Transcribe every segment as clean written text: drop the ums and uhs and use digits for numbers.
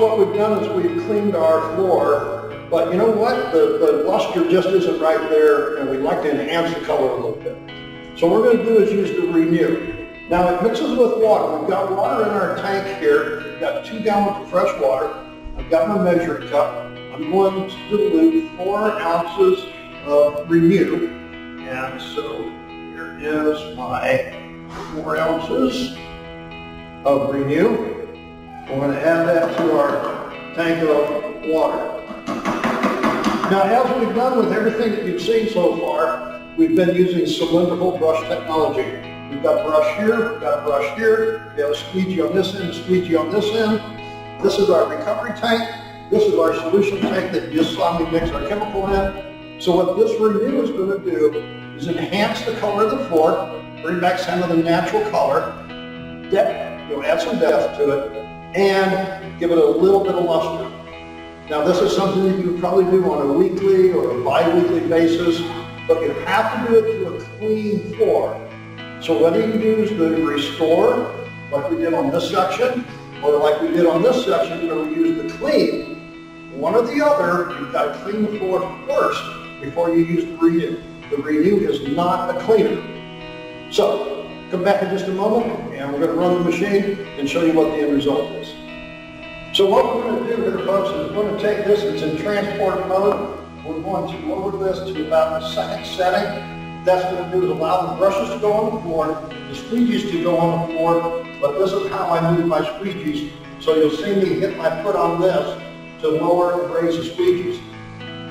what we've done is we've cleaned our floor, but you know what? The luster just isn't right there, and we'd like to enhance the color a little bit. So what we're going to do is use the Renew. Now it mixes with water. We've got water in our tank here. We've got 2 gallons of fresh water. I've got my measuring cup. I'm going to dilute 4 ounces of Renew. And so here is my 4 ounces of Renew. We're going to add that to our tank of water. Now, as we've done with everything that you've seen so far, we've been using cylindrical brush technology. We've got brush here, we've got brush here, we have a squeegee on this end, a squeegee on this end. This is our recovery tank. This is our solution tank that you just saw me mix our chemical in. So what this Renew is going to do is enhance the color of the floor, bring back some of the natural color, add some depth to it, and give it a little bit of luster. Now this is something that you would probably do on a weekly or a bi-weekly basis, but you have to do it to a clean floor. So whether you use the Restore, like we did on this section, or like we did on this section where we used the Clean, one or the other, you've got to clean the floor first before you use the Renew. The Renew is not a cleaner. So come back in just a moment and we're going to run the machine and show you what the end result is. So what we're going to do here, folks, is we're going to take this, it's in transport mode. We're going to lower this to about the 2nd setting. That's going to do is allow the brushes to go on the floor, the squeegees to go on the floor, but this is how I move my squeegees. So you'll see me hit my foot on this to lower and raise the squeegees.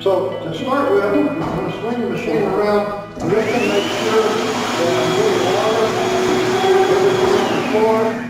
So to start with, I'm going to swing the machine around, I'm just going to make sure that I'm getting water, everything on the floor.